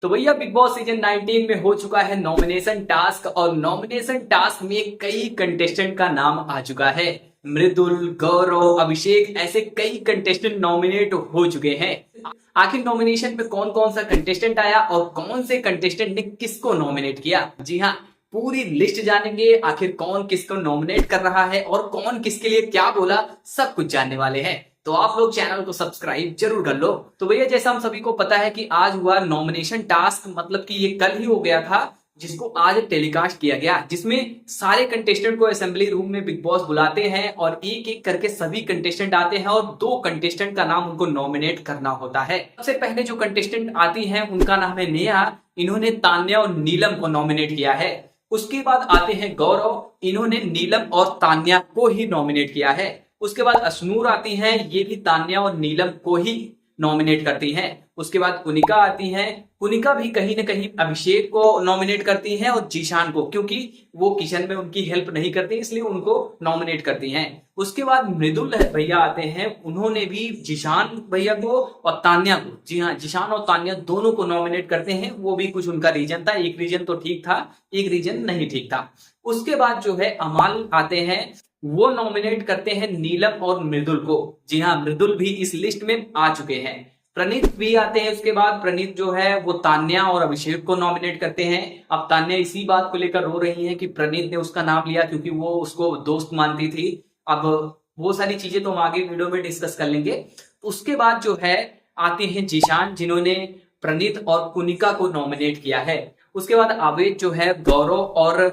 तो भैया big boss season 19 में हो चुका है नॉमिनेशन टास्क और नॉमिनेशन टास्क में कई कंटेस्टेंट का नाम आ चुका है। मृदुल, गौरव, अभिषेक ऐसे कई कंटेस्टेंट नॉमिनेट हो चुके हैं। आखिर नॉमिनेशन में कौन कौन सा कंटेस्टेंट आया और कौन से कंटेस्टेंट ने किसको नॉमिनेट किया, जी हाँ, पूरी लिस्ट जानेंगे। आखिर कौन किसको नॉमिनेट कर रहा है और कौन किसके लिए क्या बोला, सब कुछ जानने वाले हैं। तो आप लोग चैनल को सब्सक्राइब जरूर कर लो। तो भैया जैसा हम सभी को पता है कि आज हुआ नॉमिनेशन टास्क, मतलब कि ये कल ही हो गया था, जिसको आज टेलीकास्ट किया गया, जिसमें सारे कंटेस्टेंट को असेंबली रूम में बिग बॉस बुलाते हैं और एक एक करके सभी कंटेस्टेंट आते हैं और दो कंटेस्टेंट का नाम उनको नॉमिनेट करना होता है। सबसे पहले जो कंटेस्टेंट आती है उनका नाम है नेहा। इन्होंने तान्या और नीलम को नॉमिनेट किया है। उसके बाद आते हैं गौरव। इन्होंने नीलम और तान्या को ही नॉमिनेट किया है। उसके बाद अश्नूर आती हैं, ये भी तान्या और नीलम को ही नॉमिनेट करती हैं। उसके बाद कुनिका आती हैं। कुनिका भी कहीं ना कहीं अभिषेक को नॉमिनेट करती हैं और जीशान को, क्योंकि वो किचन में उनकी हेल्प नहीं करती इसलिए उनको नॉमिनेट करती हैं। उसके बाद मृदुल भैया आते हैं। उन्होंने भी जीशान भैया को और तान्या को, जी हाँ, जीशान और तान्या दोनों को नॉमिनेट करते हैं। वो भी कुछ उनका रीजन था, एक रीजन तो ठीक था, एक रीजन नहीं ठीक था। उसके बाद जो है अमाल आते हैं। वो नॉमिनेट करते हैं नीलम और मृदुल को। जी हाँ, मृदुल भी इस लिस्ट में आ चुके हैं। प्रणीत भी आते हैं। उसके बाद प्रणीत जो है वो तान्या और अभिषेक को नॉमिनेट करते हैं। अब तान्या इसी बात को लेकर रो रही है कि प्रणीत ने उसका नाम लिया क्योंकि वो उसको दोस्त मानती थी। अब वो सारी चीजें तो हम आगे वीडियो में डिस्कस कर लेंगे। उसके बाद जो है आते हैं जीशान, जिन्होंने प्रणीत और कुनिका को नॉमिनेट किया है। उसके बाद आवेद जो है गौरव और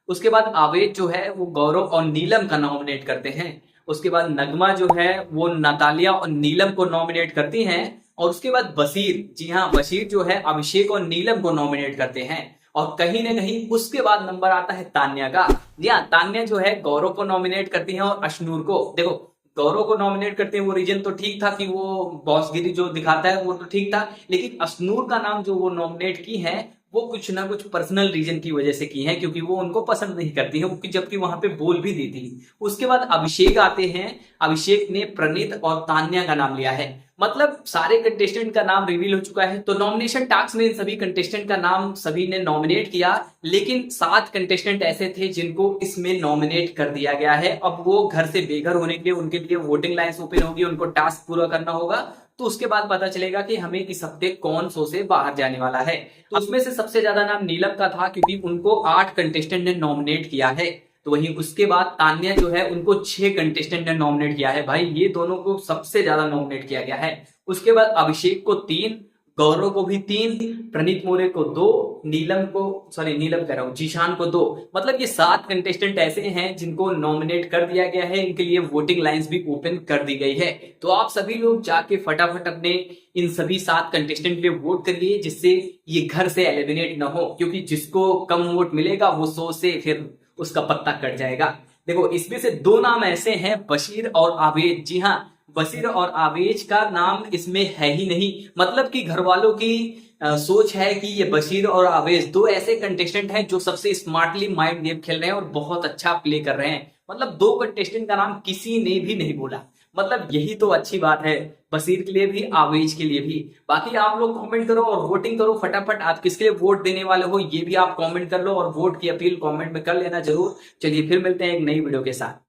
उसके बाद आवेद जो है वो गौरव और नीलम का नॉमिनेट करते हैं। उसके बाद नगमा जो है वो नतालिया और नीलम को नॉमिनेट करती हैं। और उसके बाद बशीर, जी हाँ, बशीर जो है अभिषेक और नीलम को नॉमिनेट करते हैं। और कहीं ना कहीं उसके बाद नंबर आता है तान्या का। जी हाँ, तान्या जो है गौरव को नॉमिनेट करती है और अश्नूर को। देखो, गौरव को नॉमिनेट करते हैं, वो रीजन तो ठीक था कि वो बॉसगिरी जो दिखाता है वो तो ठीक था, लेकिन अश्नूर का नाम जो वो नॉमिनेट की है वो कुछ ना कुछ पर्सनल रीजन की वजह से की है, क्योंकि वो उनको पसंद नहीं करती है, वो जबकि वहां पे बोल भी दी थी। उसके बाद अभिषेक आते हैं। अभिषेक ने प्रणीत और तान्या का नाम लिया है। मतलब सारे कंटेस्टेंट का नाम रिवील हो चुका है। तो नॉमिनेशन टास्क में इन सभी कंटेस्टेंट का नाम सभी ने नॉमिनेट किया, लेकिन 7 कंटेस्टेंट ऐसे थे जिनको इसमें नॉमिनेट कर दिया गया है। अब वो घर से बेघर होने के लिए उनके लिए वोटिंग लाइन्स ओपन होगी, उनको टास्क पूरा करना होगा। तो उसके बाद पता चलेगा कि हमें इस हफ्ते कौन शो से बाहर जाने वाला है। तो उसमें से सबसे ज्यादा नाम नीलम का था, क्योंकि उनको 8 कंटेस्टेंट ने नॉमिनेट किया है। तो वहीं उसके बाद तान्या जो है उनको 6 कंटेस्टेंट ने नॉमिनेट किया है। भाई ये दोनों को सबसे ज्यादा नॉमिनेट किया गया है। उसके बाद अभिषेक को 3, गौरव को भी 3, प्रणीत मोरे को 2, नीलम कह रहा हूं, जीशान को 2। मतलब ये 7 कंटेस्टेंट ऐसे हैं जिनको नॉमिनेट कर दिया गया है। इनके लिए वोटिंग लाइंस भी ओपन कर दी गई है। तो आप सभी लोग जाके फटाफट अपने इन सभी 7 कंटेस्टेंट के लिए वोट करिए, जिससे ये घर से एलिमिनेट ना हो, क्योंकि जिसको कम वोट मिलेगा वो शो से फिर उसका पत्ता कट जाएगा। देखो, इसमें से 2 नाम ऐसे हैं, बशीर और आवेद। जी हाँ, बशीर और आवेज का नाम इसमें है ही नहीं। मतलब कि घर वालों की सोच है कि ये बशीर और आवेज 2 ऐसे कंटेस्टेंट हैं जो सबसे स्मार्टली माइंड गेम खेल रहे हैं और बहुत अच्छा प्ले कर रहे हैं। मतलब 2 कंटेस्टेंट का नाम किसी ने भी नहीं बोला। मतलब यही तो अच्छी बात है, बशीर के लिए भी, आवेज के लिए भी। बाकी आप लोग कमेंट करो और वोटिंग करो फटाफट। आप किसके लिए वोट देने वाले हो ये भी आप कमेंट कर लो और वोट की अपील कमेंट में कर लेना जरूर। चलिए फिर मिलते हैं एक नई वीडियो के साथ।